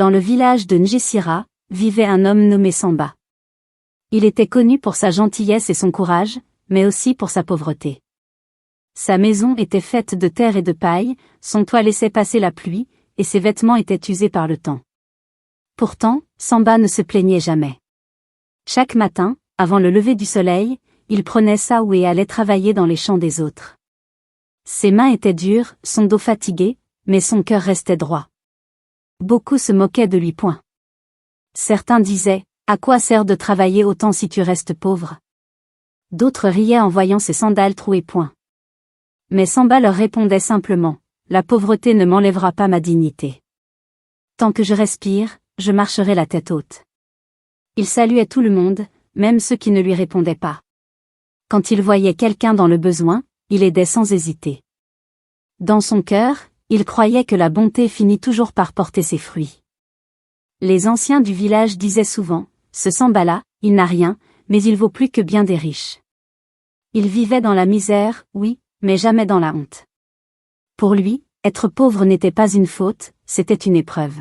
Dans le village de Njessira, vivait un homme nommé Samba. Il était connu pour sa gentillesse et son courage, mais aussi pour sa pauvreté. Sa maison était faite de terre et de paille, son toit laissait passer la pluie, et ses vêtements étaient usés par le temps. Pourtant, Samba ne se plaignait jamais. Chaque matin, avant le lever du soleil, il prenait sa houe et allait travailler dans les champs des autres. Ses mains étaient dures, son dos fatigué, mais son cœur restait droit. Beaucoup se moquaient de lui. Certains disaient, « À quoi sert de travailler autant si tu restes pauvre ?» D'autres riaient en voyant ses sandales trouées. Mais Samba leur répondait simplement, « La pauvreté ne m'enlèvera pas ma dignité. Tant que je respire, je marcherai la tête haute. » Il saluait tout le monde, même ceux qui ne lui répondaient pas. Quand il voyait quelqu'un dans le besoin, il aidait sans hésiter. Dans son cœur, il croyait que la bonté finit toujours par porter ses fruits. Les anciens du village disaient souvent, « Ce Samba-là, il n'a rien, mais il vaut plus que bien des riches. » Il vivait dans la misère, oui, mais jamais dans la honte. Pour lui, être pauvre n'était pas une faute, c'était une épreuve.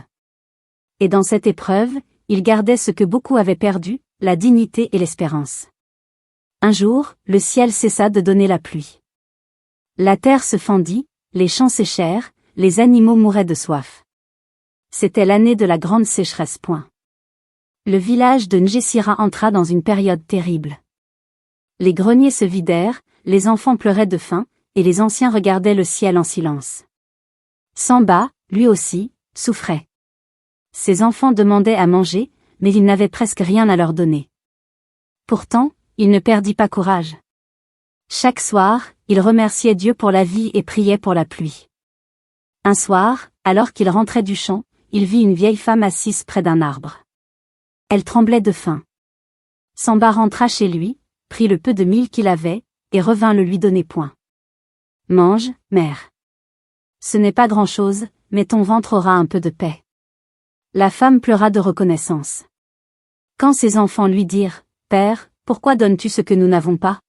Et dans cette épreuve, il gardait ce que beaucoup avaient perdu, la dignité et l'espérance. Un jour, le ciel cessa de donner la pluie. La terre se fendit, les champs séchèrent, les animaux mouraient de soif. C'était l'année de la grande sécheresse. Le village de Njessira entra dans une période terrible. Les greniers se vidèrent, les enfants pleuraient de faim, et les anciens regardaient le ciel en silence. Samba, lui aussi, souffrait. Ses enfants demandaient à manger, mais il n'avait presque rien à leur donner. Pourtant, il ne perdit pas courage. Chaque soir, il remerciait Dieu pour la vie et priait pour la pluie. Un soir, alors qu'il rentrait du champ, il vit une vieille femme assise près d'un arbre. Elle tremblait de faim. Samba rentra chez lui, prit le peu de mil qu'il avait, et revint le lui donner. Mange, mère. Ce n'est pas grand-chose, mais ton ventre aura un peu de paix. La femme pleura de reconnaissance. Quand ses enfants lui dirent, « Père, pourquoi donnes-tu ce que nous n'avons pas ?»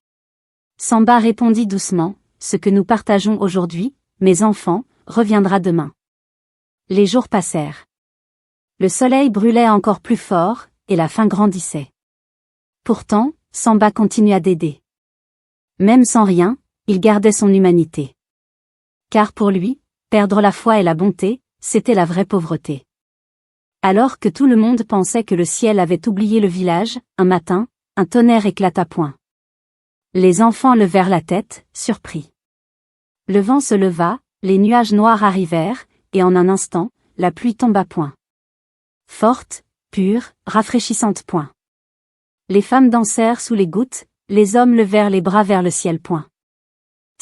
Samba répondit doucement, « Ce que nous partageons aujourd'hui, mes enfants, reviendra demain. » Les jours passèrent. Le soleil brûlait encore plus fort, et la faim grandissait. Pourtant, Samba continua d'aider. Même sans rien, il gardait son humanité. Car pour lui, perdre la foi et la bonté, c'était la vraie pauvreté. Alors que tout le monde pensait que le ciel avait oublié le village, un matin, un tonnerre éclata. Les enfants levèrent la tête, surpris. Le vent se leva, les nuages noirs arrivèrent, et en un instant, la pluie tomba. Forte, pure, rafraîchissante. Les femmes dansèrent sous les gouttes, les hommes levèrent les bras vers le ciel.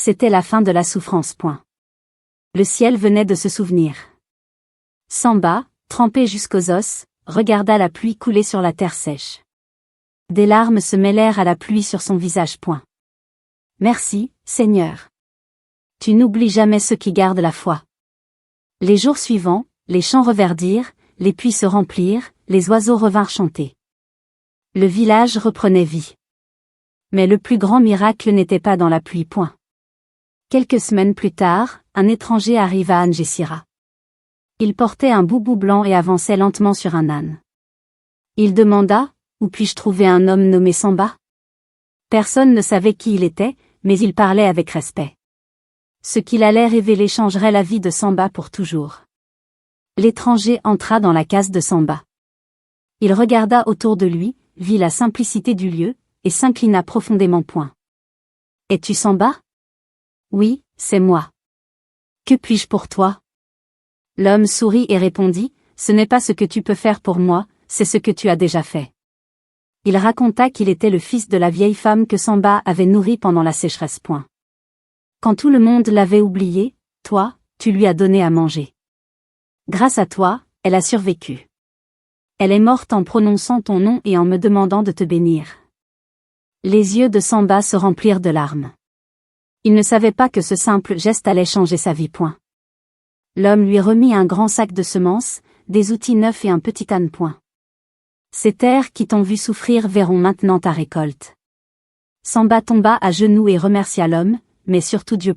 C'était la fin de la souffrance. Le ciel venait de se souvenir. Samba, trempé jusqu'aux os, regarda la pluie couler sur la terre sèche. Des larmes se mêlèrent à la pluie sur son visage. Merci, Seigneur. Tu n'oublies jamais ceux qui gardent la foi. Les jours suivants, les champs reverdirent, les puits se remplirent, les oiseaux revinrent chanter. Le village reprenait vie. Mais le plus grand miracle n'était pas dans la pluie. Quelques semaines plus tard, un étranger arriva à Njessira. Il portait un boubou blanc et avançait lentement sur un âne. Il demanda, « Où puis-je trouver un homme nommé Samba ?» Personne ne savait qui il était, mais il parlait avec respect. Ce qu'il allait révéler changerait la vie de Samba pour toujours. L'étranger entra dans la case de Samba. Il regarda autour de lui, vit la simplicité du lieu, et s'inclina profondément. « Es-tu Samba ?»« Oui, c'est moi. Que puis-je pour toi ?» L'homme sourit et répondit, « Ce n'est pas ce que tu peux faire pour moi, c'est ce que tu as déjà fait. » Il raconta qu'il était le fils de la vieille femme que Samba avait nourrie pendant la sécheresse. Quand tout le monde l'avait oublié, toi, tu lui as donné à manger. Grâce à toi, elle a survécu. Elle est morte en prononçant ton nom et en me demandant de te bénir. Les yeux de Samba se remplirent de larmes. Il ne savait pas que ce simple geste allait changer sa vie. L'homme lui remit un grand sac de semences, des outils neufs et un petit âne. Ces terres qui t'ont vu souffrir verront maintenant ta récolte. Samba tomba à genoux et remercia l'homme, mais surtout Dieu.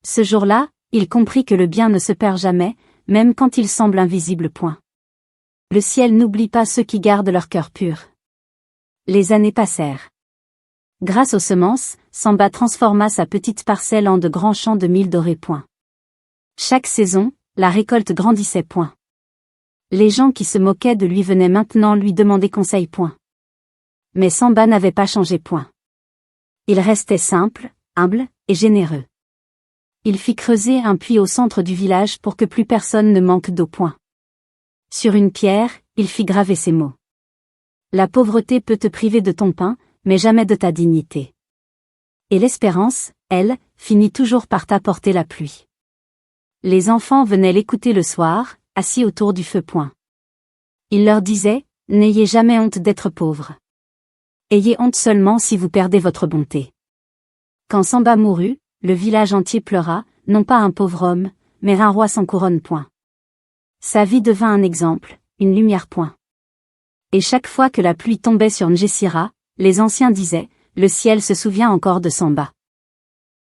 Ce jour-là, il comprit que le bien ne se perd jamais, même quand il semble invisible. Le ciel n'oublie pas ceux qui gardent leur cœur pur. Les années passèrent. Grâce aux semences, Samba transforma sa petite parcelle en de grands champs de mil dorés. Chaque saison, la récolte grandissait. Les gens qui se moquaient de lui venaient maintenant lui demander conseil. Mais Samba n'avait pas changé. Il restait simple, humble et généreux. Il fit creuser un puits au centre du village pour que plus personne ne manque d'eau. Sur une pierre, il fit graver ces mots. La pauvreté peut te priver de ton pain, mais jamais de ta dignité. Et l'espérance, elle, finit toujours par t'apporter la pluie. Les enfants venaient l'écouter le soir, assis autour du feu. Il leur disait, n'ayez jamais honte d'être pauvre. Ayez honte seulement si vous perdez votre bonté. Quand Samba mourut, le village entier pleura, non pas un pauvre homme, mais un roi sans couronne. Sa vie devint un exemple, une lumière. Et chaque fois que la pluie tombait sur Ndjessira, les anciens disaient, le ciel se souvient encore de Samba.